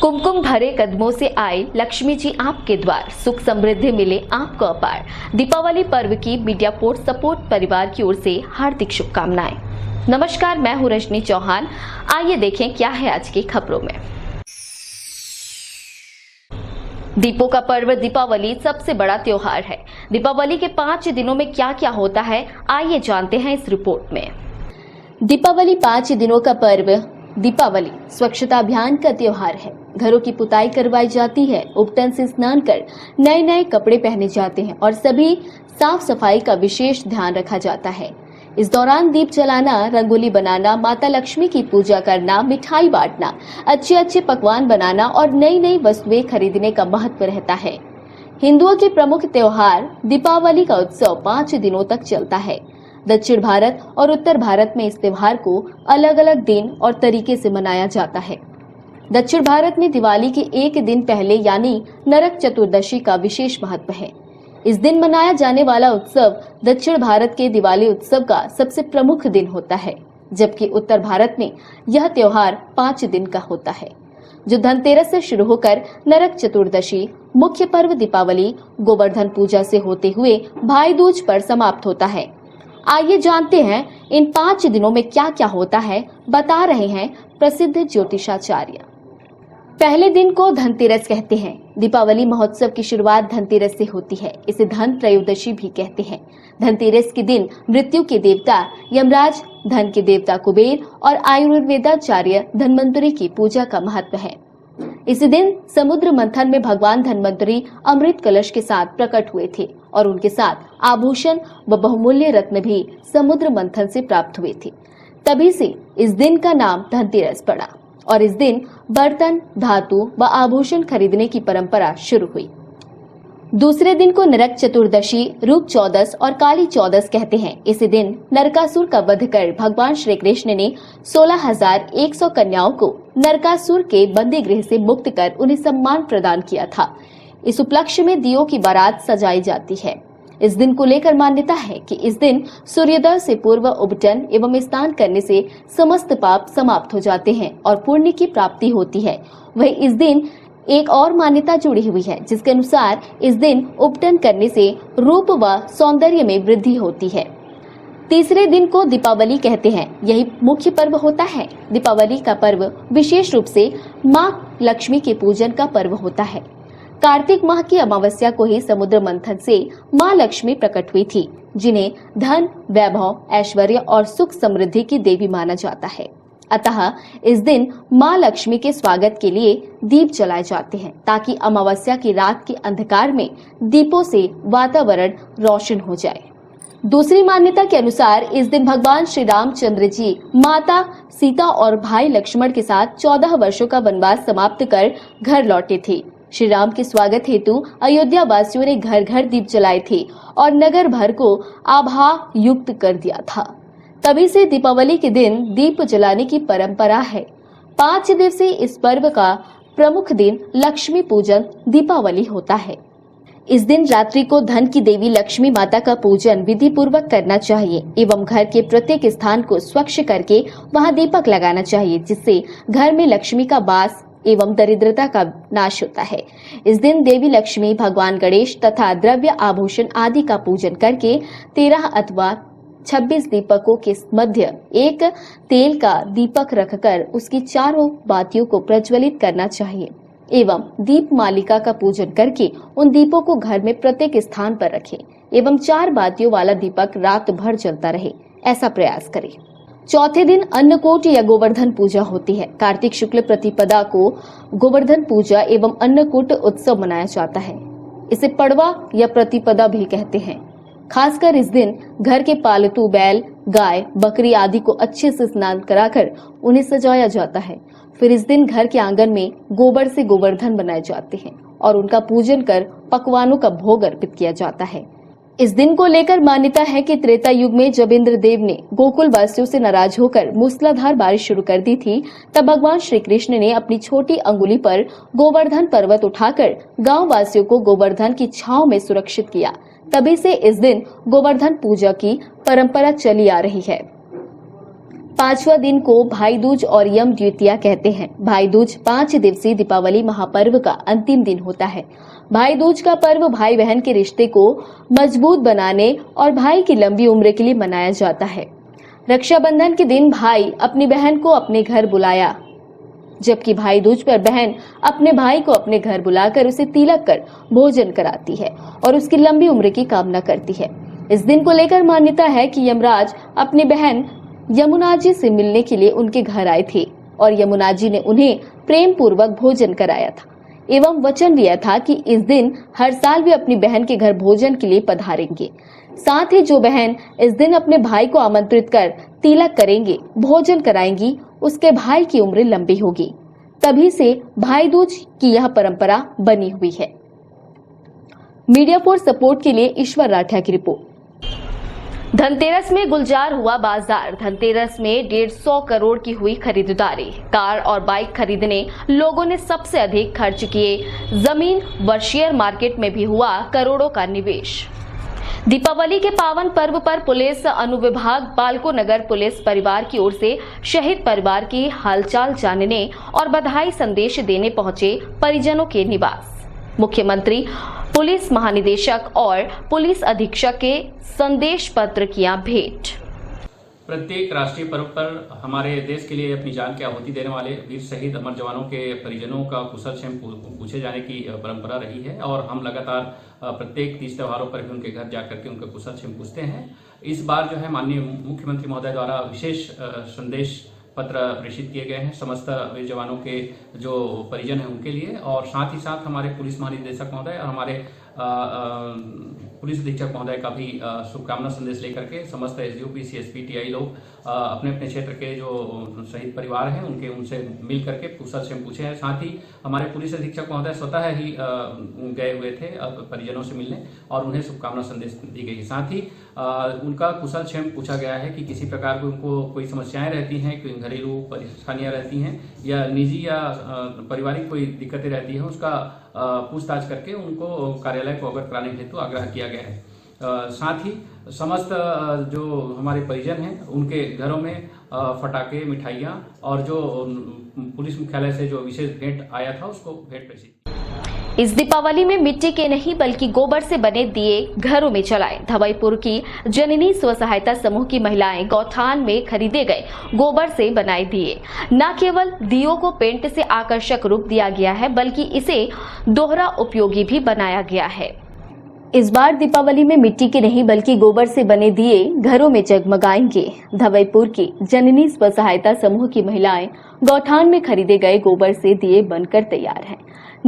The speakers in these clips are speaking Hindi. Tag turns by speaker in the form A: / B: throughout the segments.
A: कुमकुम भरे कदमों से आए लक्ष्मी जी आपके द्वार, सुख समृद्धि मिले आपको अपार। दीपावली पर्व की मीडिया पोर्ट सपोर्ट परिवार की ओर से हार्दिक शुभकामनाएं। नमस्कार, मैं हूं रजनी चौहान। आइए देखें क्या है आज की खबरों में। दीपों का पर्व दीपावली सबसे बड़ा त्योहार है। दीपावली के 5 दिनों में क्या क्या होता है, आइए जानते हैं इस रिपोर्ट में। दीपावली 5 दिनों का पर्व। दीपावली स्वच्छता अभियान का त्योहार है। घरों की पुताई करवाई जाती है, उपटन से स्नान कर नए नए कपड़े पहने जाते हैं और सभी साफ सफाई का विशेष ध्यान रखा जाता है। इस दौरान दीप जलाना, रंगोली बनाना, माता लक्ष्मी की पूजा करना, मिठाई बांटना, अच्छे अच्छे पकवान बनाना और नई नई वस्तुएं खरीदने का महत्व रहता है। हिंदुओं के प्रमुख त्योहार दीपावली का उत्सव 5 दिनों तक चलता है। दक्षिण भारत और उत्तर भारत में इस त्योहार को अलग अलग दिन और तरीके से मनाया जाता है। दक्षिण भारत में दिवाली के एक दिन पहले यानी नरक चतुर्दशी का विशेष महत्व है। इस दिन मनाया जाने वाला उत्सव दक्षिण भारत के दिवाली उत्सव का सबसे प्रमुख दिन होता है, जबकि उत्तर भारत में यह त्योहार 5 दिन का होता है, जो धनतेरस से शुरू होकर नरक चतुर्दशी, मुख्य पर्व दीपावली, गोवर्धन पूजा से होते हुए भाई दूज पर समाप्त होता है। आइए जानते हैं इन 5 दिनों में क्या क्या होता है, बता रहे हैं प्रसिद्ध ज्योतिषाचार्य। पहले दिन को धनतेरस कहते हैं। दीपावली महोत्सव की शुरुआत धनतेरस से होती है। इसे धन त्रयोदशी भी कहते हैं। धनतेरस के दिन मृत्यु के देवता यमराज, धन के देवता कुबेर और आयुर्वेदाचार्य धन्वंतरी की पूजा का महत्व है। इसी दिन समुद्र मंथन में भगवान धन्वंतरी अमृत कलश के साथ प्रकट हुए थे और उनके साथ आभूषण व बहुमूल्य रत्न भी समुद्र मंथन से प्राप्त हुए थे। तभी से इस दिन का नाम धनतेरस पड़ा और इस दिन बर्तन, धातु व आभूषण खरीदने की परंपरा शुरू हुई। दूसरे दिन को नरक चतुर्दशी, रूप चौदस और काली चौदस कहते हैं। इसी दिन नरकासुर का वध कर भगवान श्री कृष्ण ने 16,100 कन्याओं को नरकासुर के बंदी गृह से मुक्त कर उन्हें सम्मान प्रदान किया था। इस उपलक्ष्य में दियों की बारात सजाई जाती है। इस दिन को लेकर मान्यता है कि इस दिन सूर्योदय से पूर्व उपटन एवं स्नान करने से समस्त पाप समाप्त हो जाते हैं और पुण्य की प्राप्ति होती है। वही इस दिन एक और मान्यता जुड़ी हुई है, जिसके अनुसार इस दिन उपटन करने से रूप व सौंदर्य में वृद्धि होती है। तीसरे दिन को दीपावली कहते हैं। यही मुख्य पर्व होता है। दीपावली का पर्व विशेष रूप से माँ लक्ष्मी के पूजन का पर्व होता है। कार्तिक माह की अमावस्या को ही समुद्र मंथन से माँ लक्ष्मी प्रकट हुई थी, जिन्हें धन, वैभव, ऐश्वर्य और सुख समृद्धि की देवी माना जाता है। अतः इस दिन माँ लक्ष्मी के स्वागत के लिए दीप जलाए जाते हैं, ताकि अमावस्या की रात के अंधकार में दीपों से वातावरण रोशन हो जाए। दूसरी मान्यता के अनुसार इस दिन भगवान श्री रामचंद्र जी माता सीता और भाई लक्ष्मण के साथ 14 वर्षों का वनवास समाप्त कर घर लौटे थे। श्री राम के स्वागत हेतु अयोध्या वासियों ने घर घर दीप जलाए थे और नगर भर को आभा युक्त कर दिया था। तभी से दीपावली के दिन दीप जलाने की परंपरा है। 5 दिवसीय इस पर्व का प्रमुख दिन लक्ष्मी पूजन दीपावली होता है। इस दिन रात्रि को धन की देवी लक्ष्मी माता का पूजन विधि पूर्वक करना चाहिए एवं घर के प्रत्येक स्थान को स्वच्छ करके वहां दीपक लगाना चाहिए, जिससे घर में लक्ष्मी का वास एवं दरिद्रता का नाश होता है। इस दिन देवी लक्ष्मी, भगवान गणेश तथा द्रव्य आभूषण आदि का पूजन करके 13 अथवा 26 दीपकों के मध्य एक तेल का दीपक रखकर उसकी चारों बातियों को प्रज्वलित करना चाहिए एवं दीप मालिका का पूजन करके उन दीपों को घर में प्रत्येक स्थान पर रखें एवं 4 बातियों वाला दीपक रात भर जलता रहे, ऐसा प्रयास करें। चौथे दिन अन्नकूट या गोवर्धन पूजा होती है। कार्तिक शुक्ल प्रतिपदा को गोवर्धन पूजा एवं अन्नकूट उत्सव मनाया जाता है। इसे पड़वा या प्रतिपदा भी कहते हैं। खासकर इस दिन घर के पालतू बैल, गाय, बकरी आदि को अच्छे से स्नान कराकर उन्हें सजाया जाता है। फिर इस दिन घर के आंगन में गोबर से गोवर्धन बनाए जाते हैं और उनका पूजन कर पकवानों का भोग अर्पित किया जाता है। इस दिन को लेकर मान्यता है कि त्रेता युग में जब इंद्रदेव ने गोकुल वासियों से नाराज होकर मूसलाधार बारिश शुरू कर दी थी, तब भगवान श्री कृष्ण ने अपनी छोटी अंगुली पर गोवर्धन पर्वत उठाकर गांव वासियों को गोवर्धन की छांव में सुरक्षित किया। तभी से इस दिन गोवर्धन पूजा की परंपरा चली आ रही है। पांचवा दिन को भाई दूज और यम द्वितीया कहते हैं। भाई दूज 5 दिवसीय दीपावली महापर्व का अंतिम दिन होता है। भाई दूज का पर्व भाई बहन के रिश्ते को मजबूत बनाने और भाई की लंबी उम्र के लिए मनाया जाता है। रक्षाबंधन के दिन भाई अपनी बहन को अपने घर बुलाया, जबकि भाई दूज पर बहन अपने भाई को अपने घर बुलाकर उसे तिलक कर भोजन कराती है और उसकी लंबी उम्र की कामना करती है। इस दिन को लेकर मान्यता है कि यमराज अपनी बहन यमुना जी से मिलने के लिए उनके घर आए थे और यमुना जी ने उन्हें प्रेम पूर्वक भोजन कराया था एवं वचन लिया था कि इस दिन हर साल वे अपनी बहन के घर भोजन के लिए पधारेंगे। साथ ही जो बहन इस दिन अपने भाई को आमंत्रित कर तिलक करेंगे, भोजन कराएंगी, उसके भाई की उम्र लंबी होगी। तभी से भाई दूज की यह परंपरा बनी हुई है। मीडिया फॉर सपोर्ट के लिए ईश्वर राठिया की रिपोर्ट। धनतेरस में गुलजार हुआ बाजार। धनतेरस में 150 करोड़ की हुई खरीदारी। कार और बाइक खरीदने लोगों ने सबसे अधिक खर्च किए। जमीन व शेयर मार्केट में भी हुआ करोड़ों का निवेश। दीपावली के पावन पर्व पर पुलिस अनुविभाग बालको नगर पुलिस परिवार की ओर से शहीद परिवार की हालचाल जानने और बधाई संदेश देने पहुंचे परिजनों के निवास। मुख्यमंत्री, पुलिस महानिदेशक और पुलिस अधीक्षक के संदेश पत्र किया भेंट।
B: प्रत्येक राष्ट्रीय पर्व पर हमारे देश के लिए अपनी जान की आहुति देने वाले वीर शहीद अमर जवानों के परिजनों का कुशल क्षेम पूछे जाने की परंपरा रही है और हम लगातार प्रत्येक तीज त्योहारों पर भी उनके घर जाकर के उनका कुशल क्षेम पूछते हैं। इस बार जो है माननीय मुख्यमंत्री महोदय द्वारा विशेष संदेश पत्र प्रेषित किए गए हैं समस्त वीर जवानों के जो परिजन हैं उनके लिए, और साथ ही साथ हमारे पुलिस महानिदेशक महोदय और हमारे पुलिस अधीक्षक महोदय का भी शुभकामना संदेश लेकर के समस्त एसडीओपी, सीएसपी, टीआई लोग अपने अपने क्षेत्र के जो शहीद परिवार हैं उनसे मिल करके कुशल क्षेम पूछे हैं। साथ ही हमारे पुलिस अधीक्षक महोदय स्वतः ही गए हुए थे परिजनों से मिलने और उन्हें शुभकामना संदेश दी गई। साथ ही उनका कुशल क्षेम पूछा गया है कि किसी प्रकार की उनको कोई समस्याएं रहती हैं, कोई घरेलू परेशानियां रहती हैं या निजी या पारिवारिक कोई दिक्कतें रहती हैं, उसका पूछताछ करके उनको कार्यालय को अवगत कराने हेतु आग्रह किया गया है। साथ ही समस्त जो हमारे परिजन हैं उनके घरों में फटाके, मिठाइयाँ और जो पुलिस मुख्यालय से जो विशेष भेंट आया था उसको भेंट प्रेषित।
A: इस दीपावली में मिट्टी के नहीं बल्कि गोबर से बने दिए घरों में जलाएं। धवईपुर की जननी स्व सहायता समूह की महिलाएं गौठान में खरीदे गए गोबर से बनाए दिए। न केवल दियों को पेंट से आकर्षक रूप दिया गया है बल्कि इसे दोहरा उपयोगी भी बनाया गया है। इस बार दीपावली में मिट्टी के नहीं बल्कि गोबर से बने दिए घरों में जगमगाएंगे। धवईपुर की जननी स्व सहायता समूह की महिलाएं गौठान में खरीदे गए गोबर से दिए बनकर तैयार हैं।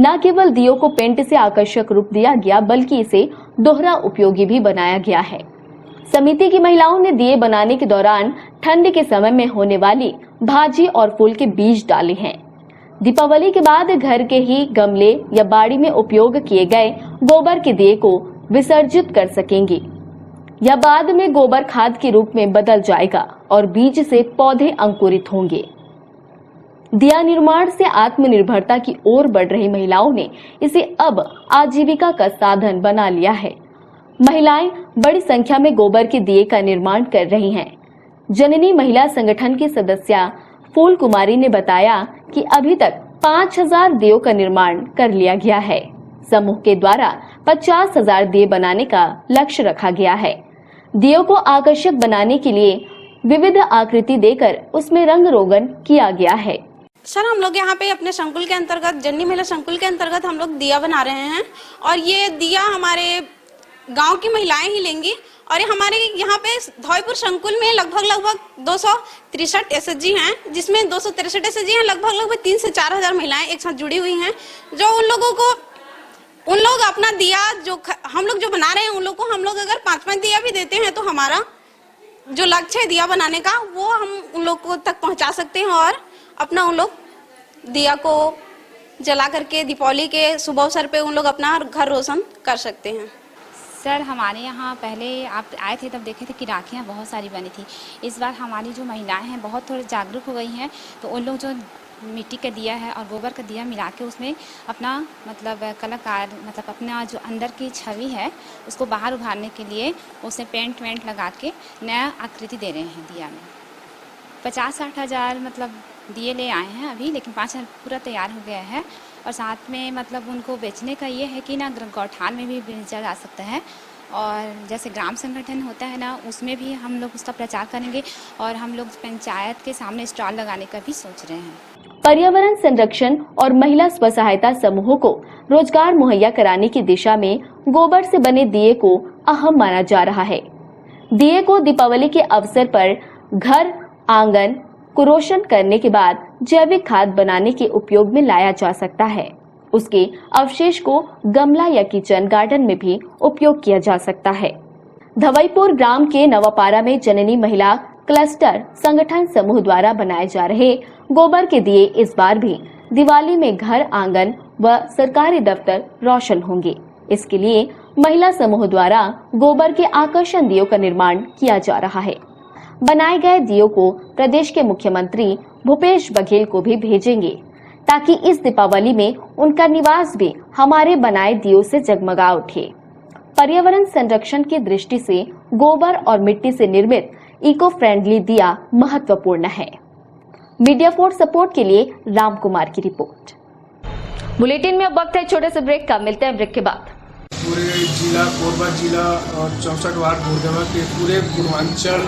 A: न केवल दियों को पेंट से आकर्षक रूप दिया गया बल्कि इसे दोहरा उपयोगी भी बनाया गया है। समिति की महिलाओं ने दिए बनाने के दौरान ठंड के समय में होने वाली भाजी और फूल के बीज डाले हैं। दीपावली के बाद घर के ही गमले या बाड़ी में उपयोग किए गए गोबर के दिए को विसर्जित कर सकेंगे या बाद में गोबर खाद के रूप में बदल जाएगा और बीज से पौधे अंकुरित होंगे। दिया निर्माण से आत्मनिर्भरता की ओर बढ़ रही महिलाओं ने इसे अब आजीविका का साधन बना लिया है। महिलाएं बड़ी संख्या में गोबर के दिए का निर्माण कर रही हैं। जननी महिला संगठन की सदस्य फूल कुमारी ने बताया कि अभी तक 5000 दियों का निर्माण कर लिया गया है। समूह के द्वारा 50,000 दिए बनाने का लक्ष्य रखा गया है। दियों को आकर्षक बनाने के लिए विविध आकृति देकर उसमें रंग रोगन किया गया है।
C: सर, हम लोग यहाँ पे अपने संकुल के अंतर्गत, जननी महिला संकुल के अंतर्गत हम लोग दिया बना रहे हैं और ये दिया हमारे गांव की महिलाएं ही लेंगी और हमारे यहाँ पे धवईपुर संकुल में लगभग 263 एसएचजी हैं, जिसमें 263 एसएचजी हैं, लगभग 3 से 4 हजार महिलाएं एक साथ जुड़ी हुई हैं। जो उन लोग अपना दिया जो हम लोग जो बना रहे हैं उन लोग को हम लोग अगर 5-5 दिया भी देते हैं तो हमारा जो लक्ष्य है दिया बनाने का वो हम उन लोग को तक पहुंचा सकते हैं और अपना उन लोग दिया को जला करके दीपावली के शुभ अवसर पे उन लोग अपना घर रोशन कर सकते हैं।
D: सर, हमारे यहाँ पहले आप आए थे तब देखे थे कि राखियाँ बहुत सारी बनी थी। इस बार हमारी जो महिलाएं हैं बहुत थोड़े जागरूक हो गई हैं, तो उन लोग जो मिट्टी का दिया है और गोबर का दिया मिला के उसमें अपना कलाकार अपना जो अंदर की छवि है उसको बाहर उभारने के लिए उसे पेंट वेंट लगा के नया आकृति दे रहे हैं दिया में। 50-60 हज़ार मतलब दिए ले आए हैं अभी, लेकिन 5,000 पूरा तैयार हो गया है। और साथ में मतलब उनको बेचने का ये है कि ना गौठान में भी बेचा जा सकता है, और जैसे ग्राम संगठन होता है ना, उसमें भी हम लोग उसका प्रचार करेंगे, और हम लोग पंचायत के सामने स्टॉल लगाने का भी सोच रहे हैं।
A: पर्यावरण संरक्षण और महिला स्व सहायता समूहों को रोजगार मुहैया कराने की दिशा में गोबर से बने दिए को अहम माना जा रहा है। दिए को दीपावली के अवसर पर घर आंगन को रोशन करने के बाद जैविक खाद बनाने के उपयोग में लाया जा सकता है। उसके अवशेष को गमला या किचन गार्डन में भी उपयोग किया जा सकता है। धवईपुर ग्राम के नवापारा में जननी महिला क्लस्टर संगठन समूह द्वारा बनाए जा रहे गोबर के दिए इस बार भी दिवाली में घर आंगन व सरकारी दफ्तर रोशन होंगे। इसके लिए महिला समूह द्वारा गोबर के आकर्षण दियों का निर्माण किया जा रहा है। बनाए गए दियों को प्रदेश के मुख्यमंत्री भूपेश बघेल को भी भेजेंगे, ताकि इस दीपावली में उनका निवास भी हमारे बनाए दियों से जगमगा उठे। पर्यावरण संरक्षण की दृष्टि से गोबर और मिट्टी से निर्मित इको फ्रेंडली दिया महत्वपूर्ण है। मीडिया फॉर सपोर्ट के लिए राम कुमार की रिपोर्ट। बुलेटिन में अब वक्त है छोटे से ब्रेक का, मिलते हैं ब्रेक के बाद।
E: पूरे जिला कोरबा जिला और 64 वार्ड भोरदवा के पूरे पूर्वांचल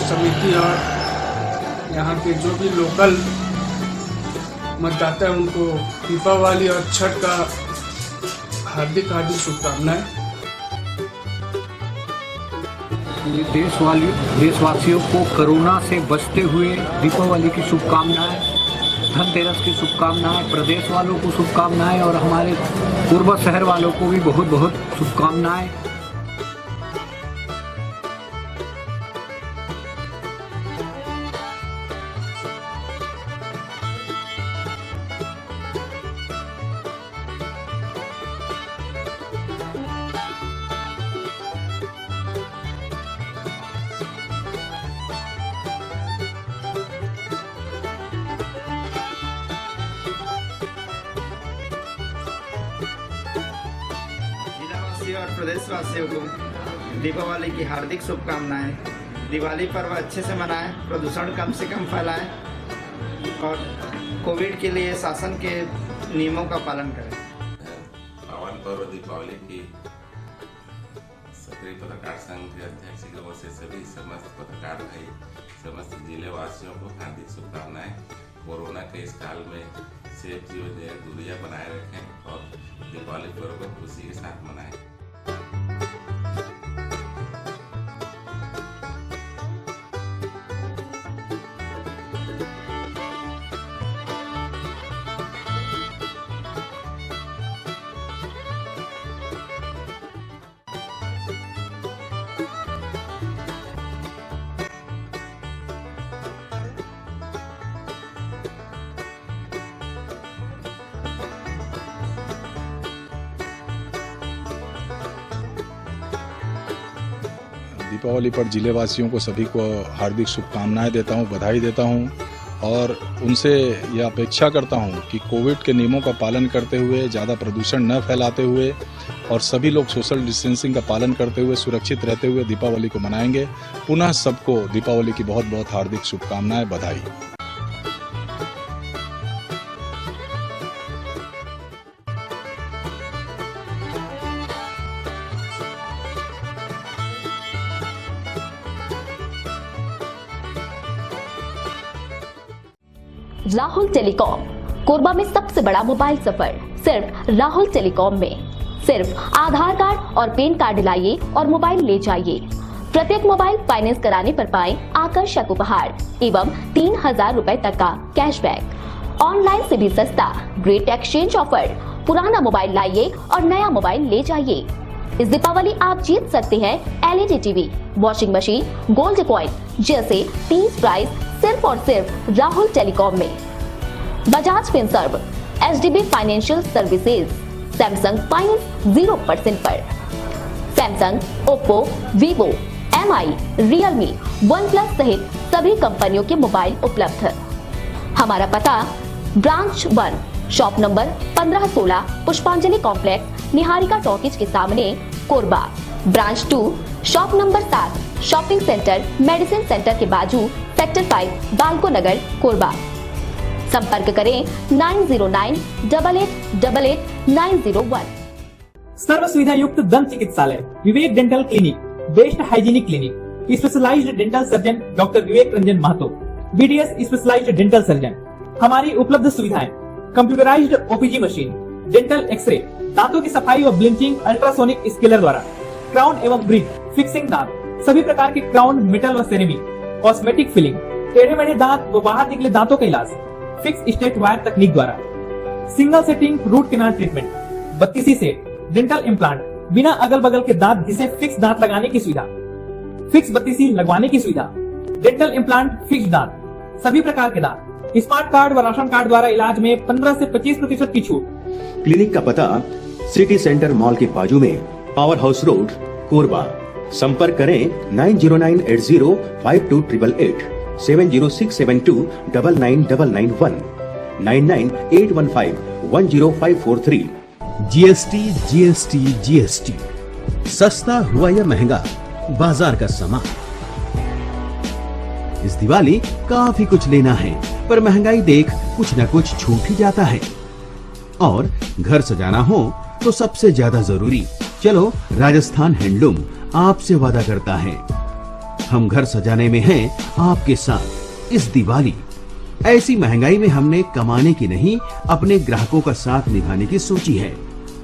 E: समिति और यहाँ के जो भी लोकल मतदाता हैं उनको दीपावली और छठ का हार्दिक शुभकामनाएं।
F: देशवासियों को कोरोना से बचते हुए दीपावली की शुभकामनाएं, धनतेरस की शुभकामनाएं, प्रदेश वालों को शुभकामनाएं और हमारे कोरबा शहर वालों को भी बहुत बहुत शुभकामनाएं।
G: और प्रदेशवासियों को दीपावली की हार्दिक शुभकामनाएं। दिवाली पर्व अच्छे से मनाएं, प्रदूषण कम से कम फैलाएं और कोविड के लिए शासन के नियमों का पालन करें।
H: पावन पर्व दीपावली की सक्रिय पत्रकार संघ के अध्यक्ष की ओर से सभी समस्त पत्रकार भाई समस्त जिले वासियों को हार्दिक शुभकामनाएं। कोरोना के इस काल में सेफ्टी और दूरियां बनाए रखें और दीपावली पर्व को खुशी के साथ मनाएं।
I: दीपावली पर जिले वासियों को सभी को हार्दिक शुभकामनाएं देता हूं, बधाई देता हूं और उनसे यह अपेक्षा करता हूं कि कोविड के नियमों का पालन करते हुए, ज़्यादा प्रदूषण न फैलाते हुए और सभी लोग सोशल डिस्टेंसिंग का पालन करते हुए सुरक्षित रहते हुए दीपावली को मनाएंगे। पुनः सबको दीपावली की बहुत बहुत हार्दिक शुभकामनाएं, बधाई।
A: राहुल टेलीकॉम, कोरबा में सबसे बड़ा मोबाइल सफर सिर्फ राहुल टेलीकॉम में। सिर्फ आधार कार्ड और पैन कार्ड लाइए और मोबाइल ले जाइए। प्रत्येक मोबाइल फाइनेंस कराने पर पाएं आकर्षक उपहार एवं 3,000 रुपए तक का कैशबैक। ऑनलाइन से भी सस्ता ग्रेट एक्सचेंज ऑफर। पुराना मोबाइल लाइए और नया मोबाइल ले जाइए। इस दीपावली आप जीत सकते हैं LED TV, washing machine, gold coin जैसे 30 प्राइज सिर्फ और सिर्फ राहुल टेलीकॉम में। Bajaj Finserv, HDB financial services, Samsung finance 0% पर। Samsung, Oppo, Vivo, MI, Realme, OnePlus सहित सभी कंपनियों के मोबाइल उपलब्ध। हमारा पता ब्रांच 1, शॉप नंबर 1516, पुष्पांजलि कॉम्प्लेक्स, निहारिका टॉकीज के सामने, Korba. Branch 2, shop number 7, shopping centre medicine centre के बाजू, सेक्टर 5, बालको नगर, कोरबा। संपर्क करें 9098888901।
J: सर्व सुविधा युक्त दंत चिकित्सालय Vivek dental clinic, best hygienic clinic, specialised dental surgeon doctor Vivek Ranjan Mahato, BDS specialised dental surgeon. हमारी उपलब्ध सुविधाएं: computerised OPG machine, dental x-ray, दांतों की सफाई और ब्लीचिंग अल्ट्रासोनिक स्केलर द्वारा, क्राउन एवं ब्रिज, फिक्सिंग दांत, सभी प्रकार के क्राउन, मेटल व सेरेमिक, कॉस्मेटिक फिलिंग, टेढ़े मेढ़े दांत व बाहर निकले दांतों का इलाज फिक्स स्टेट वायर तकनीक द्वारा, single sitting root canal treatment, 32 set dental implant, बिना अगल बगल के दांत घिसे फिक्स दांत लगाने की सुविधा, फिक्स 32 लगवाने की सुविधा, डेंटल इम्प्लांट, फिक्स दांत, सभी प्रकार के दांत, स्मार्ट कार्ड व राशन कार्ड द्वारा इलाज में 15 से 25% की छूट।
K: क्लिनिक का पता सिटी सेंटर मॉल के बाजू में, पावर हाउस रोड, कोरबा। संपर्क करें 9098052888, 7067299991, 9981510543।
L: जीएसटी सस्ता हुआ या महंगा, बाजार का सामान। इस दिवाली काफी कुछ लेना है, पर महंगाई देख कुछ न कुछ छूट ही जाता है। और घर सजाना हो तो सबसे ज्यादा जरूरी, चलो राजस्थान हैंडलूम आपसे वादा करता है, हम घर सजाने में हैं आपके साथ इस दिवाली। ऐसी महंगाई में हमने कमाने की नहीं, अपने ग्राहकों का साथ निभाने की सोची है।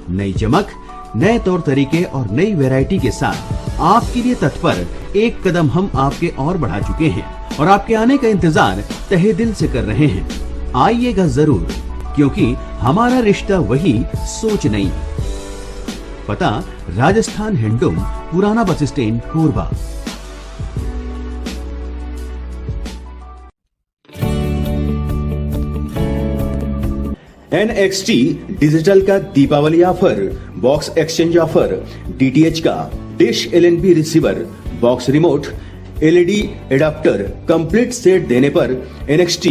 L: नई चमक, नए तौर तरीके और नई वैरायटी के साथ आपके लिए तत्पर एक कदम हम आपके और बढ़ा चुके हैं और आपके आने का इंतजार तहे दिल से कर रहे हैं। आइएगा जरूर, क्योंकि हमारा रिश्ता वही सोच नहीं। पता राजस्थान हैंडलूम, पुराना bus stand, Korba.
K: NXT digital का Deepawali offer, box exchange offer, DTH का dish LNB receiver, box remote, LED adapter complete set देने पर NXT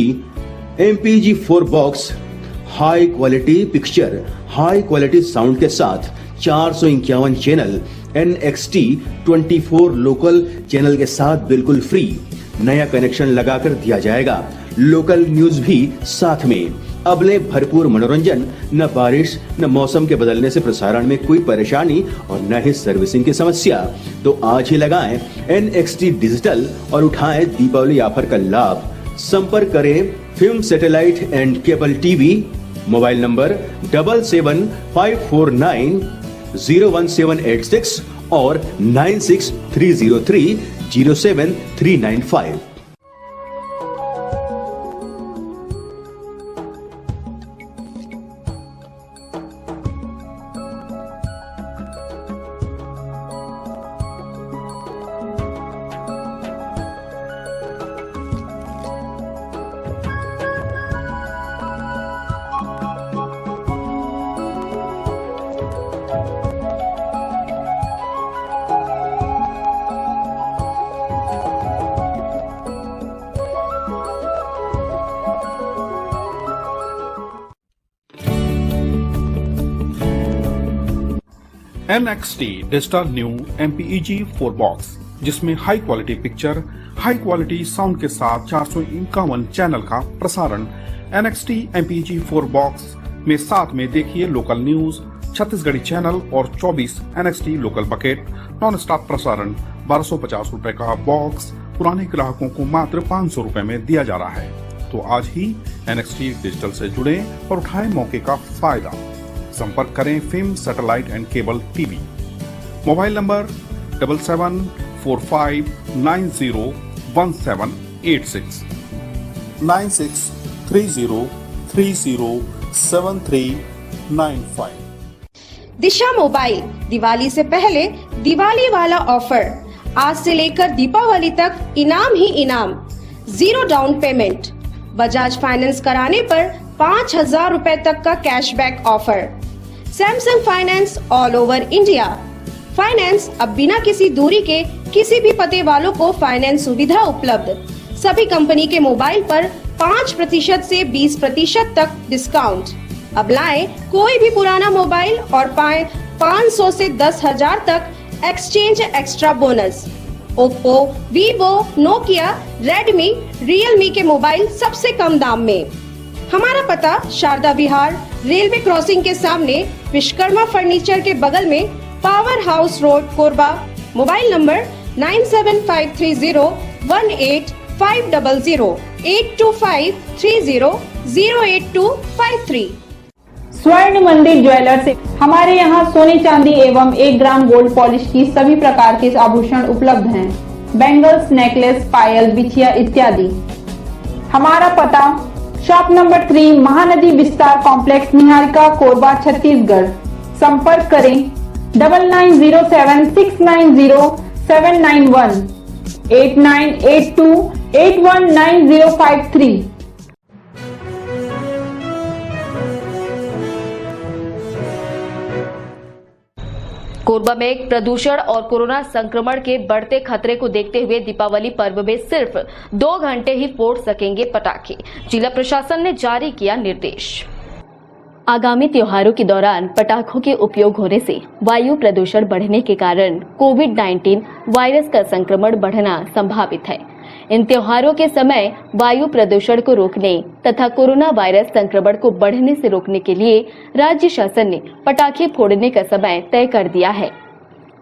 K: MPG4 box high quality picture, high quality sound के साथ 451 चैनल NXT 24 लोकल चैनल के साथ बिल्कुल फ्री। नया कनेक्शन लगाकर दिया जाएगा। लोकल न्यूज भी साथ में। अब ले भरपूर मनोरंजन, न बारिश न मौसम के बदलने से प्रसारण में कोई परेशानी और न ही सर्विसिंग की समस्या। तो आज ही लगाएं NXT डिजिटल और उठाएं दीपावली ऑफर का लाभ। संपर्क करें film satellite and cable TV, mobile number 7754901786 और 9630307395।
M: NXT digital new MPEG4 box, जिसमें high quality picture, high quality sound के साथ 451 चैनल का प्रसारण। NXT MPEG4 बॉक्स में साथ में देखिए लोकल न्यूज, छत्तीसगढ़ी चैनल और 24 NXT local bucket non stop प्रसारण। 1250 रुपए का बॉक्स पुराने ग्राहकों को मात्र 500 रुपए में दिया जा रहा है। तो आज ही NXT डिजिटल से जुड़े और उठाएं मौके का फायदा। संपर्क करें film satellite and cable TV, mobile number 7745901786, 9630307395।
N: Disha mobile Diwali से पहले दिवाली वाला ऑफर, आज से लेकर दीपावली तक इनाम ही इनाम। 0 डाउन पेमेंट, बजाज फाइनेंस कराने पर 5000 रुपए तक का cashback offer. Samsung finance all over India. Finance अब बिना किसी दूरी के किसी भी पते वालों को फाइनेंस सुविधा उपलब्ध। सभी कंपनी के मोबाइल पर 5% से 20% तक डिस्काउंट। अब लाएं कोई भी पुराना मोबाइल और पाएं 500 से 10,000 तक exchange extra bonus. Oppo, Vivo, Nokia, Redmi, Realme के मोबाइल सबसे कम दाम में। हमारा पता शारदा विहार, रेलवे क्रॉसिंग के सामने, विश्वकर्मा फर्नीचर के बगल में, power house road, Korba. Mobile number 9753018500 8253008253।
O: स्वर्ण मंदिर ज्वेलर्स, हमारे यहाँ सोने चांदी एवं 1 ग्राम गोल्ड पॉलिश की सभी प्रकार के आभूषण उपलब्ध हैं। बैंगल्स, नेकलेस, पायल, बिछिया इत्यादि। हमारा पता शॉप नंबर 3, महानदी विस्तार कॉम्प्लेक्स, निहारिका, कोरबा, छत्तीसगढ़। संपर्क करें 9907690791 8982819053।
A: कोरबा में प्रदूषण और कोरोना संक्रमण के बढ़ते खतरे को देखते हुए दीपावली पर्व में सिर्फ 2 घंटे ही फोड़ सकेंगे पटाखे। जिला प्रशासन ने जारी किया निर्देश। आगामी त्योहारों के दौरान पटाखों के उपयोग होने से वायु प्रदूषण बढ़ने के कारण कोविड-19 वायरस का संक्रमण बढ़ना संभावित है। इन त्योहारों के समय वायु प्रदूषण को रोकने तथा कोरोना वायरस संक्रमण को बढ़ने से रोकने के लिए राज्य शासन ने पटाखे फोड़ने का समय तय कर दिया है।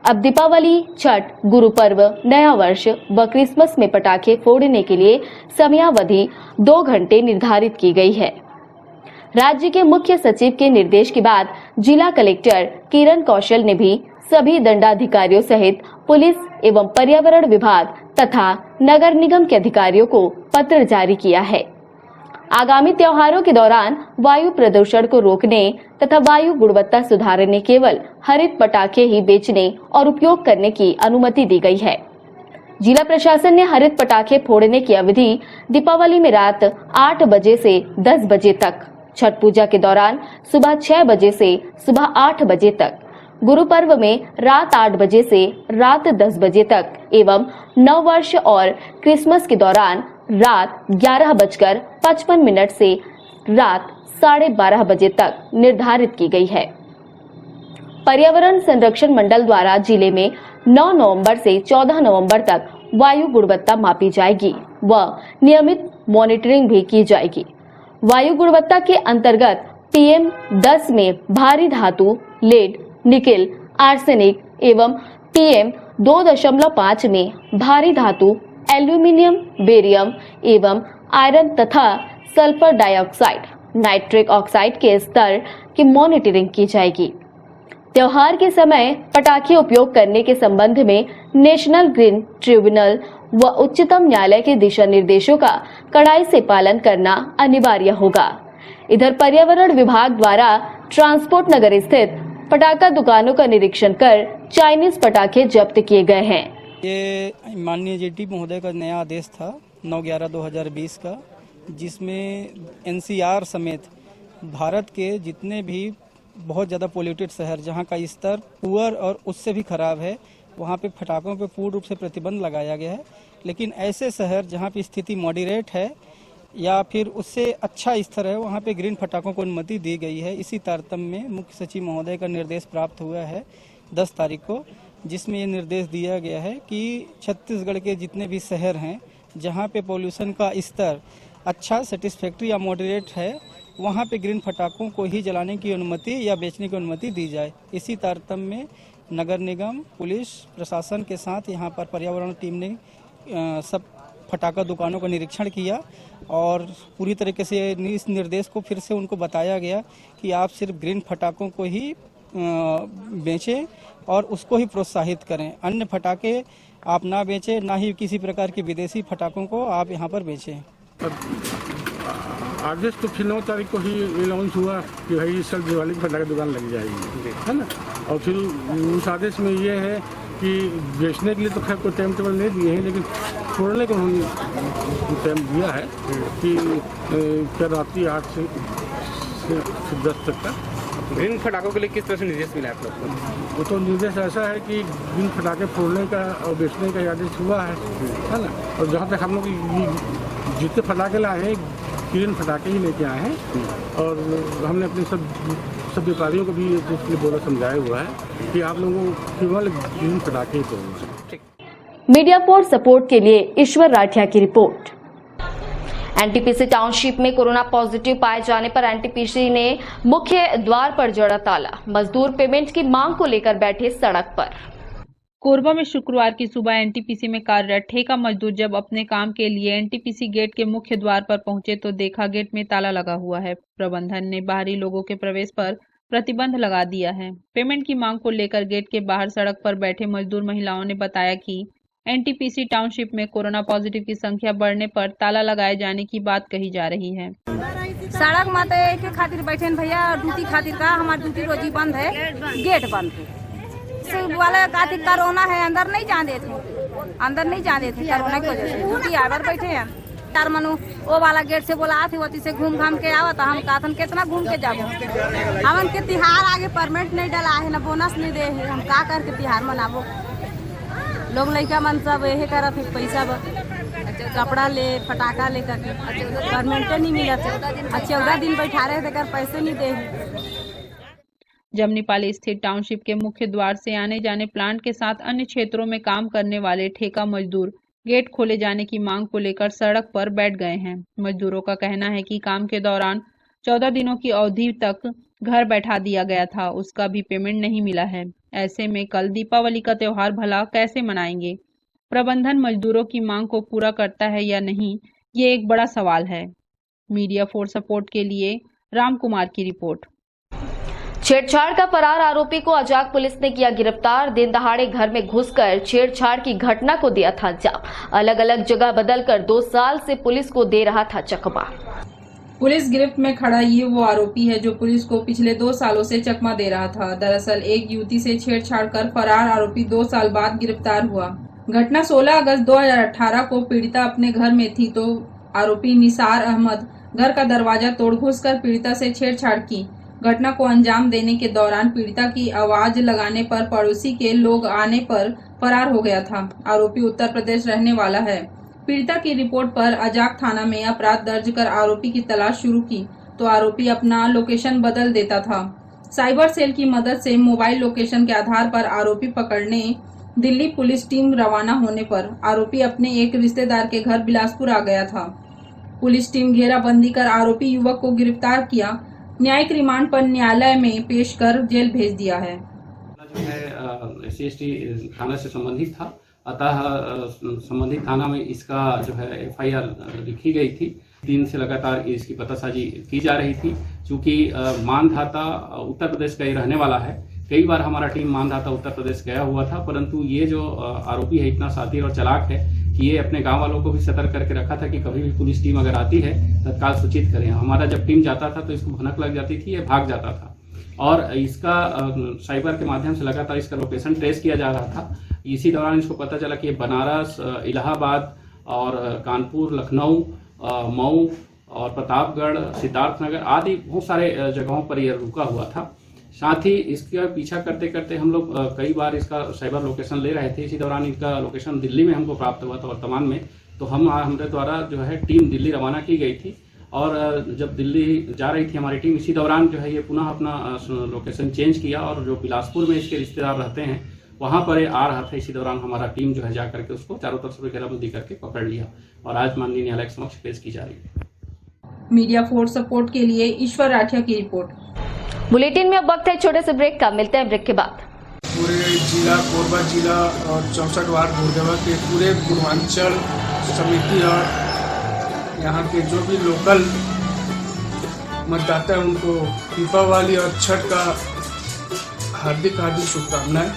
A: अब दीपावली, छठ, गुरु पर्व, नया वर्ष व क्रिसमस में पटाखे फोड़ने के लिए समयावधि 2 घंटे निर्धारित की गई है। राज्य के मुख्य सचिव के निर्देश के बाद जिला कलेक्टर किरण कौशल ने भी सभी दंडाधिकारियों सहित पुलिस एवं पर्यावरण विभाग तथा नगर निगम के अधिकारियों को पत्र जारी किया है। आगामी त्योहारों के दौरान वायु प्रदूषण को रोकने तथा वायु गुणवत्ता सुधारने केवल हरित पटाखे ही बेचने और उपयोग करने की अनुमति दी गई है। जिला प्रशासन ने हरित पटाखे फोड़ने की अवधि दीपावली में रात 8 बजे से 10 बजे तक, छठ पूजा के दौरान सुबह 6 बजे से सुबह 8 बजे तक, गुरु पर्व में रात 8 बजे से रात 10 बजे तक एवं नव वर्ष और क्रिसमस के दौरान रात 11:55 से रात 12:30 बजे तक निर्धारित की गई है। पर्यावरण संरक्षण मंडल द्वारा जिले में 9 नवंबर से 14 नवंबर तक वायु गुणवत्ता मापी जाएगी व नियमित मॉनिटरिंग भी की जाएगी। वायु गुणवत्ता के अंतर्गत PM10 में भारी धातु, लेड, निकेल, आर्सेनिक एवं PM2.5 में भारी धातु, एल्यूमिनियम, बेरियम एवं आयरन तथा सल्फर डाइऑक्साइड, नाइट्रिक ऑक्साइड के स्तर की मॉनिटरिंग की जाएगी। त्योहार के समय पटाखे उपयोग करने के संबंध में नेशनल ग्रीन ट्रिब्यूनल व उच्चतम न्यायालय के दिशा निर्देशों का कड़ाई से पालन करना अनिवार्य होगा। इधर पर्यावरण विभाग द्वारा ट्रांसपोर्ट नगर स्थित पटाखा दुकानों का निरीक्षण कर चाइनीज पटाखे जब्त किए गए हैं।
P: ये माननीय जेटी महोदय का नया आदेश था 9/11/2020 का, जिसमें NCR समेत भारत के जितने भी बहुत ज़्यादा पोल्यूटेड शहर जहां का स्तर पुअर और उससे भी खराब है, वहां पे पटाखों पे पूर्ण रूप से प्रतिबंध लगाया गया है। लेकिन ऐसे शहर जहां पे स्थिति मॉडरेट है या फिर उससे अच्छा स्तर है, वहां पे ग्रीन पटाखों को अनुमति दी गई है। इसी तारतम्य में मुख्य सचिव महोदय का निर्देश प्राप्त हुआ है 10 तारीख को, जिसमें ये निर्देश दिया गया है कि छत्तीसगढ़ के जितने भी शहर हैं जहां पे पोल्यूशन का स्तर अच्छा, सेटिस्फैक्ट्री या मॉडरेट है, वहां पे ग्रीन पटाखों को ही जलाने की अनुमति या बेचने की अनुमति दी जाए। इसी तारतम्य में नगर निगम, पुलिस प्रशासन के साथ यहाँ पर पर्यावरण टीम ने सब पटाखा दुकानों का निरीक्षण किया और पूरी तरीके से इस निर्देश को फिर से उनको बताया गया कि आप सिर्फ ग्रीन पटाखों को ही बेचें और उसको ही प्रोत्साहित करें। अन्य पटाखे आप ना बेचें, ना ही किसी प्रकार के विदेशी पटाखों को आप यहाँ पर बेचें।
E: आदेश तो फिर 9 तारीख को ही अनाउंस हुआ कि भाई इस साल दिवाली की पटाखे दुकान लग जाएगी, है ना। और फिर उस आदेश में ये है कि बेचने के लिए तो खैर कोई टाइम टेबल नहीं दिए हैं, लेकिन छोड़ने को उन्होंने टाइम दिया है कि क्या रात्रि 8 से 10 तक का।
Q: ग्रीन पटाखों के लिए किस तरह से निर्देश मिला आप लोग को?
E: वो तो निर्देश ऐसा है कि ग्रीन पटाखे फोड़ने का और बेचने का आदेश हुआ है ना। और जहाँ तक हम लोग जितने पटाखे लाए हैं ग्रीन पटाखे ही लेके आए हैं और हमने अपने सब व्यापारियों को भी इसलिए बोला, समझाया हुआ है कि आप लोगों को केवल ग्रीन पटाखे ही तोड़ना है।
A: मीडिया फॉर सपोर्ट के लिए ईश्वर राठिया की रिपोर्ट। एनटीपीसी टाउनशिप में कोरोना पॉजिटिव पाए जाने पर एनटीपीसी ने मुख्य द्वार पर जड़ा ताला। मजदूर पेमेंट की मांग को लेकर बैठे सड़क पर।
O: कोरबा में शुक्रवार की सुबह एनटीपीसी में कार्यरत ठेका मजदूर जब अपने काम के लिए एनटीपीसी गेट के मुख्य द्वार पर पहुंचे तो देखा गेट में ताला लगा हुआ है। प्रबंधन ने बाहरी लोगों के प्रवेश पर प्रतिबंध लगा दिया है। पेमेंट की मांग को लेकर गेट के बाहर सड़क पर बैठे मजदूर महिलाओं ने बताया कि एनटीपीसी टाउनशिप में कोरोना पॉजिटिव की संख्या बढ़ने पर ताला लगाए जाने की बात कही जा रही है।
R: सड़क माते के खातिर बैठे भैया, ड्यूटी खातिर का हमारी ड्यूटी रोजी बंद है, गेट बंद है। वाला खातिर कोरोना है, अंदर नहीं जाने थे कोरोना की वजह से ड्यूटी आवर बैठे हैं। चार मनु वो वाला गेट से बोला थे वती से घूम घाम के आवत, हम कहथन कितना घूम के जाबो। हमन के तिहार आगे परमिट नहीं डला है, ना बोनस नहीं दे है, हम का करके तिहार मनाबो। लोग लड़का मन सब यही करत है, पैसा कपड़ा ले फटाका ले करके परमिट नहीं मिला। 14 दिन बैठा रहे थे, पैसे नहीं दे।
O: जमनीपाली स्थित टाउनशिप के मुख्य द्वार से आने जाने प्लांट के साथ अन्य क्षेत्रों में काम करने वाले ठेका मजदूर गेट खोले जाने की मांग को लेकर सड़क पर बैठ गए हैं। मजदूरों का कहना है कि काम के दौरान 14 दिनों की अवधि तक घर बैठा दिया गया था, उसका भी पेमेंट नहीं मिला है। ऐसे में कल दीपावली का त्योहार भला कैसे मनाएंगे? प्रबंधन मजदूरों की मांग को पूरा करता है या नहीं, ये एक बड़ा सवाल है। मीडिया फॉर सपोर्ट के लिए राम कुमार की रिपोर्ट।
A: छेड़छाड़ का फरार आरोपी को अजाक पुलिस ने किया गिरफ्तार। दिन दहाड़े घर में घुसकर छेड़छाड़ की घटना को दिया था अंजाम। अलग अलग जगह बदलकर 2 साल से पुलिस को दे रहा था चकमा।
O: पुलिस गिरफ्त में खड़ा ये वो आरोपी है जो पुलिस को पिछले 2 सालों से चकमा दे रहा था। दरअसल एक युवती से छेड़छाड़ कर फरार आरोपी 2 साल बाद गिरफ्तार हुआ। घटना 16 अगस्त 2018 को पीड़िता अपने घर में थी तो आरोपी निसार अहमद घर का दरवाजा तोड़ घुसकर पीड़िता से छेड़छाड़ की। घटना को अंजाम देने के दौरान पीड़िता की आवाज लगाने पर पड़ोसी के लोग आने पर फरार हो गया था। आरोपी उत्तर प्रदेश रहने वाला है। पीड़िता की रिपोर्ट पर अजाक थाना में अपराध दर्ज कर आरोपी की तलाश शुरू की तो आरोपी अपना लोकेशन बदल देता था। साइबर सेल की मदद से मोबाइल लोकेशन के आधार पर आरोपी पकड़ने दिल्ली पुलिस टीम रवाना होने पर आरोपी अपने एक रिश्तेदार के घर बिलासपुर आ गया था। पुलिस टीम घेराबंदी कर आरोपी युवक को गिरफ्तार किया। न्यायिक रिमांड पर न्यायालय में पेश कर जेल भेज दिया है।
B: जो है SC/ST थाना से संबंधित था, अतः संबंधित थाना में इसका जो है FIR लिखी गई थी। 3 से लगातार इसकी पतासाजी की जा रही थी। चूंकि मानधाता उत्तर प्रदेश का ही रहने वाला है, कई बार हमारा टीम मानधाता उत्तर प्रदेश गया हुआ था, परंतु ये जो आरोपी है इतना शातिर और चालाक है कि ये अपने गांव वालों को भी सतर्क करके रखा था कि कभी भी पुलिस टीम अगर आती है तत्काल सूचित करें। हमारा जब टीम जाता था तो इसको भनक लग जाती थी, ये भाग जाता था और इसका साइबर के माध्यम से लगातार इसका लोकेशन ट्रेस किया जा रहा था। इसी दौरान इसको पता चला कि बनारस, इलाहाबाद और कानपुर, लखनऊ, मऊ और प्रतापगढ़, सिद्धार्थनगर आदि बहुत सारे जगहों पर यह रुका हुआ था। साथ ही इसका पीछा करते करते हम लोग कई बार इसका साइबर लोकेशन ले रहे थे। इसी दौरान इसका लोकेशन दिल्ली में हमको प्राप्त हुआ था वर्तमान में, तो हमारे द्वारा जो है टीम दिल्ली रवाना की गई थी और जब दिल्ली जा रही थी हमारी टीम, इसी दौरान जो है ये पुनः अपना लोकेशन चेंज किया और जो बिलासपुर में इसके रिश्तेदार रहते हैं वहाँ पर आ रहा था। इसी दौरान हमारा टीम जो है जा करके उसको चारों तरफ से घेराबंदी करके पकड़ लिया और आज माननीय न्यायालय के समक्ष पेश की जा रही है।
O: मीडिया फॉर सपोर्ट के लिए ईश्वर राठिया की रिपोर्ट।
A: बुलेटिन में अब वक्त है छोटे से ब्रेक का, मिलते हैं ब्रेक के बाद।
E: पूरे जिला कोरबा जिला और 64 वार्ड गुड़गांव के पूरे पूर्वांचल समिति और यहाँ के जो भी लोकल मतदाता है उनको दीपावली और छठ का हार्दिक हार्दिक शुभकामनाएं।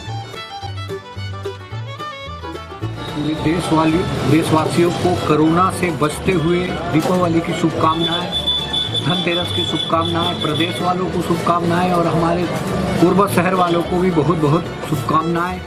F: देशवासियों को कोरोना से बचते हुए दीपावली की शुभकामनाएं, धनतेरस की शुभकामनाएं, प्रदेश वालों को शुभकामनाएं और हमारे कोरबा शहर वालों को भी बहुत बहुत शुभकामनाएं।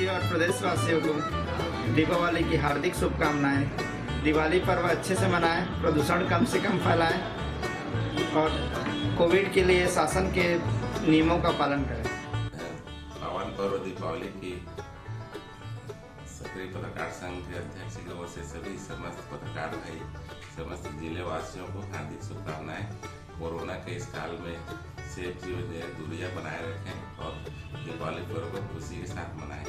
G: और प्रदेशवासियों को दीपावली की हार्दिक शुभकामनाएं। दिवाली पर्व अच्छे से मनाएं, प्रदूषण कम से कम फैलाएं और कोविड के लिए शासन के नियमों का पालन करें।
H: पावन पर्व दीपावली की सक्रिय पत्रकार संघ के अध्यक्ष की ओर से सभी समस्त पत्रकार भाई समस्त जिले वासियों को हार्दिक शुभकामनाएं। कोरोना के इस काल में सेफ जीवन दूरियां बनाए रखें और दीपावली पर्व को खुशी के साथ मनाएं।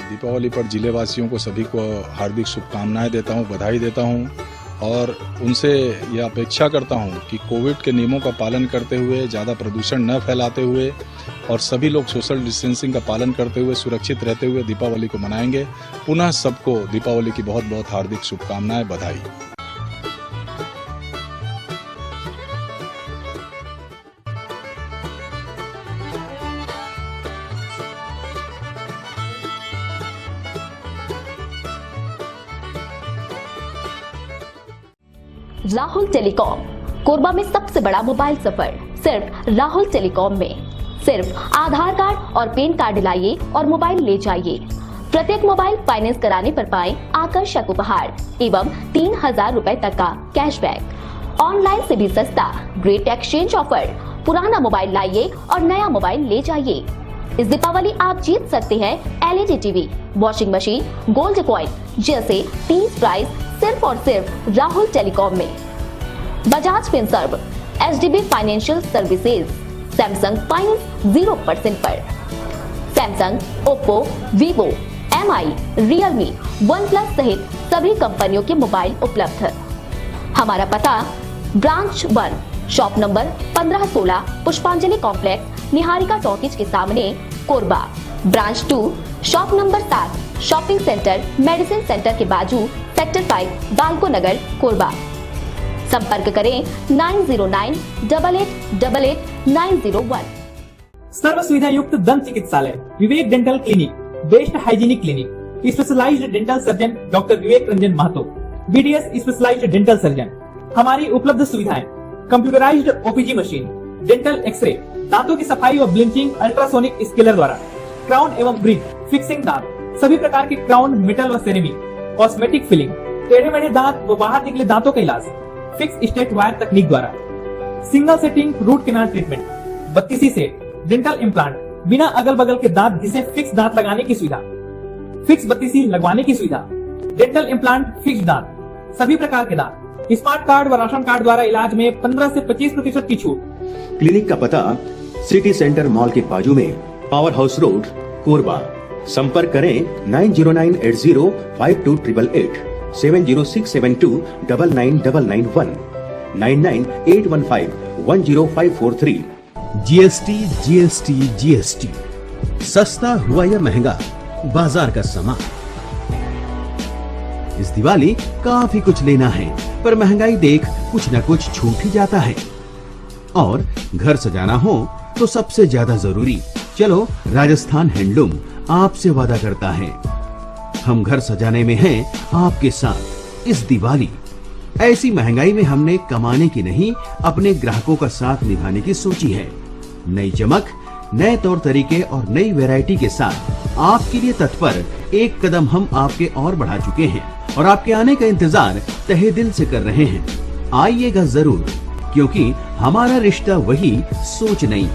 I: दीपावली पर जिले वासियों को सभी को हार्दिक शुभकामनाएं देता हूं, बधाई देता हूं और उनसे यह अपेक्षा करता हूं कि कोविड के नियमों का पालन करते हुए, ज़्यादा प्रदूषण न फैलाते हुए और सभी लोग सोशल डिस्टेंसिंग का पालन करते हुए, सुरक्षित रहते हुए दीपावली को मनाएंगे। पुनः सबको दीपावली की बहुत बहुत हार्दिक शुभकामनाएं, बधाई।
A: राहुल टेलीकॉम, कोरबा में सबसे बड़ा मोबाइल सफर सिर्फ राहुल टेलीकॉम में। सिर्फ आधार कार्ड और पैन कार्ड लाइए और मोबाइल ले जाइए। प्रत्येक मोबाइल फाइनेंस कराने पर पाएं आकर्षक उपहार एवं 3000 रुपए तक का कैशबैक। ऑनलाइन से भी सस्ता ग्रेट एक्सचेंज ऑफर। पुराना मोबाइल लाइए और नया मोबाइल ले जाइए। इस दीपावली आप जीत सकते हैं LED TV, washing machine, gold coin जैसे 30 प्राइज सिर्फ और सिर्फ राहुल टेलीकॉम में। Bajaj Finserv, HDB financial services, Samsung finance 0% पर। Samsung, Oppo, Vivo, MI, Realme, OnePlus सहित सभी कंपनियों के मोबाइल उपलब्ध। हमारा पता ब्रांच 1, शॉप नंबर 1516, पुष्पांजलि कॉम्प्लेक्स, निहारिका टॉकीज के सामने, Korba. Branch 2, shop number 7, shopping centre medicine centre के बाजू, सेक्टर 5, बालको नगर, कोरबा। संपर्क करें 9098888901।
J: सर्व सुविधा युक्त दंत चिकित्सालय Vivek dental clinic, best hygienic clinic, specialised dental surgeon doctor Vivek Ranjan Mahato, BDS specialised dental surgeon. हमारी उपलब्ध सुविधाएं computerised OPG machine, dental x-ray, दांतों की सफाई और ब्लीचिंग अल्ट्रासोनिक स्केलर द्वारा, क्राउन एवं ब्रिज, फिक्सिंग दांत, सभी प्रकार के क्राउन, मेटल व सेरेमिक, कॉस्मेटिक फिलिंग, टेढ़े मेढ़े दांत व बाहर निकले दांतों का इलाज फिक्स स्टेट वायर तकनीक द्वारा, single sitting root canal treatment, 32 set dental implant, बिना अगल बगल के दांत घिसे फिक्स दांत लगाने की सुविधा, फिक्स 32 लगवाने की सुविधा, डेंटल इम्प्लांट, फिक्स दांत, सभी प्रकार के दांत, स्मार्ट कार्ड व राशन कार्ड द्वारा इलाज में 15 से 25% की छूट।
K: क्लिनिक का पता सिटी सेंटर मॉल के बाजू में, पावर हाउस रोड, कोरबा। संपर्क करें 9098052888, 7067299991, 9981510543।
L: GST सस्ता हुआ या महंगा, बाजार का सामान। इस दिवाली काफी कुछ लेना है, पर महंगाई देख कुछ न कुछ छूट ही जाता है। और घर सजाना हो तो सबसे ज्यादा जरूरी, चलो राजस्थान हैंडलूम आपसे वादा करता है, हम घर सजाने में हैं आपके साथ इस दिवाली। ऐसी महंगाई में हमने कमाने की नहीं, अपने ग्राहकों का साथ निभाने की सोची है। नई चमक, नए तौर तरीके और नई वैरायटी के साथ आपके लिए तत्पर एक कदम हम आपके और बढ़ा चुके हैं और आपके आने का इंतजार तहे दिल से कर रहे हैं। आइएगा जरूर, क्योंकि हमारा रिश्ता वही, सोच नहीं।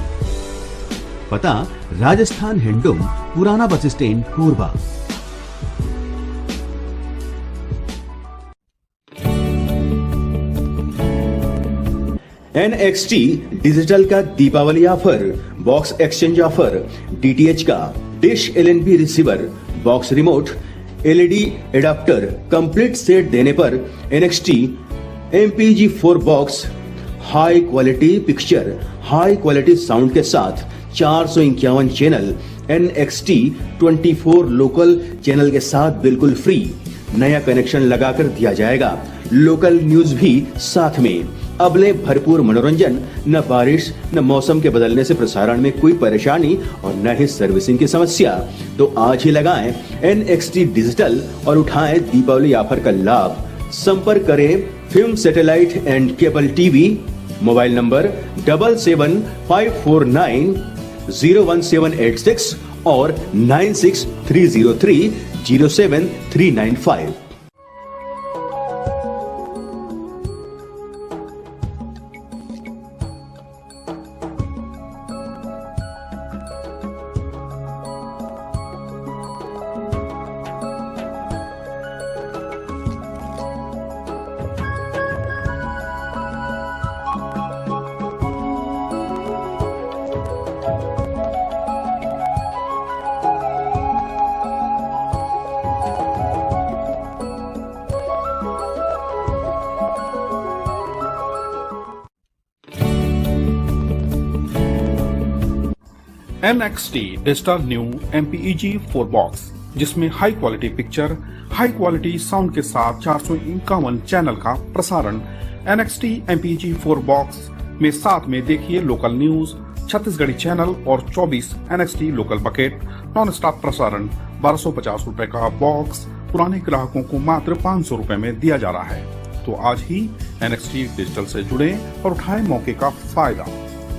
L: पता राजस्थान हैंडलूम, पुराना bus stand, Korba.
K: NXT digital का Deepawali offer, box exchange offer, DTH का dish LNB receiver, box remote, LED adapter complete set देने पर NXT MPG4 box high quality picture, high quality sound के साथ 451 चैनल NXT 24 लोकल चैनल के साथ बिल्कुल फ्री। नया कनेक्शन लगाकर दिया जाएगा। लोकल न्यूज भी साथ में। अब ले भरपूर मनोरंजन, न बारिश न मौसम के बदलने से प्रसारण में कोई परेशानी और न ही सर्विसिंग की समस्या। तो आज ही लगाएं NXT डिजिटल और उठाएं दीपावली ऑफर का लाभ। संपर्क करें film satellite and cable TV. Mobile number 7754901786 और 9630307395।
M: NXT digital new MPEG 4 box, जिसमें high quality picture, high quality sound के साथ 451 चैनल का प्रसारण। NXT MPEG 4 बॉक्स में साथ में देखिए लोकल न्यूज, छत्तीसगढ़ी चैनल और 24 NXT local bucket non stop प्रसारण। 1250 रुपए का बॉक्स पुराने ग्राहकों को मात्र 500 रुपए में दिया जा रहा है। तो आज ही NXT डिजिटल से जुड़े और उठाएं मौके का फायदा।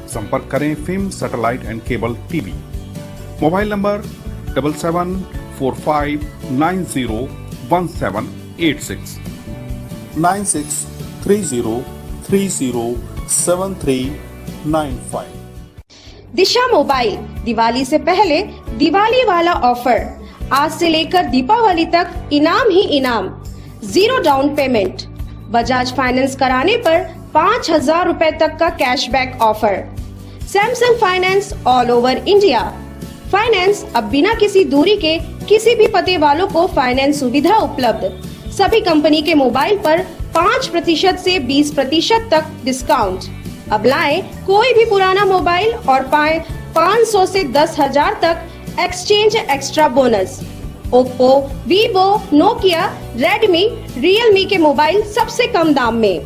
M: संपर्क करें film satellite and cable TV. Mobile number 7745901786 9630307395।
N: Disha mobile Diwali से पहले दिवाली वाला ऑफर। आज से लेकर दीपावली तक इनाम ही इनाम। 0 डाउन पेमेंट। बजाज फाइनेंस कराने पर 5000 रुपए तक का cashback offer. Samsung finance all over India. Finance अब बिना किसी दूरी के किसी भी पते वालों को फाइनेंस सुविधा उपलब्ध। सभी कंपनी के मोबाइल पर 5% से 20% तक डिस्काउंट। अब लाएं कोई भी पुराना मोबाइल और पाएं 500 से 10,000 तक exchange extra bonus. Oppo, Vivo, Nokia, Redmi, Realme के मोबाइल सबसे कम दाम में।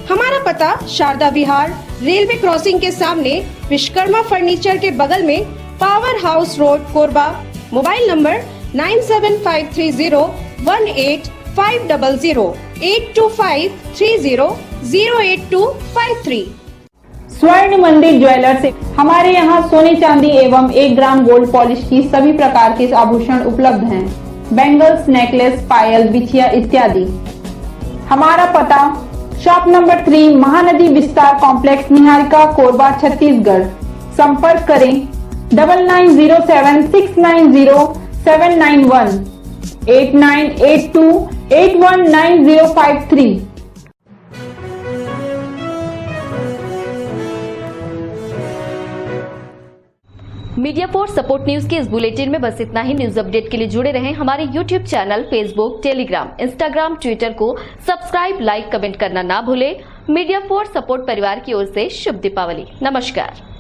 N: हमारा पता शारदा विहार रेलवे क्रॉसिंग के सामने, विश्वकर्मा फर्नीचर के बगल में, power house road, Korba. Mobile number 9753018500 8253008253।
O: स्वर्ण मंदिर ज्वेलर्स से हमारे यहाँ सोने चांदी एवं 1 ग्राम गोल्ड पॉलिश की सभी प्रकार के आभूषण उपलब्ध हैं। बैंगल्स, नेकलेस, पायल, बिछिया इत्यादि। हमारा पता शॉप नंबर 3 महानदी विस्तार कॉम्प्लेक्स, निहारिका, कोरबा, छत्तीसगढ़। संपर्क करें 9907690791 8982819053।
A: मीडिया फॉर सपोर्ट न्यूज के इस बुलेटिन में बस इतना ही। न्यूज अपडेट के लिए जुड़े रहें हमारे YouTube channel, Facebook, Telegram, Instagram, Twitter को सब्सक्राइब, लाइक, कमेंट करना ना भूलें। मीडिया फॉर सपोर्ट परिवार की ओर से शुभ दीपावली। नमस्कार।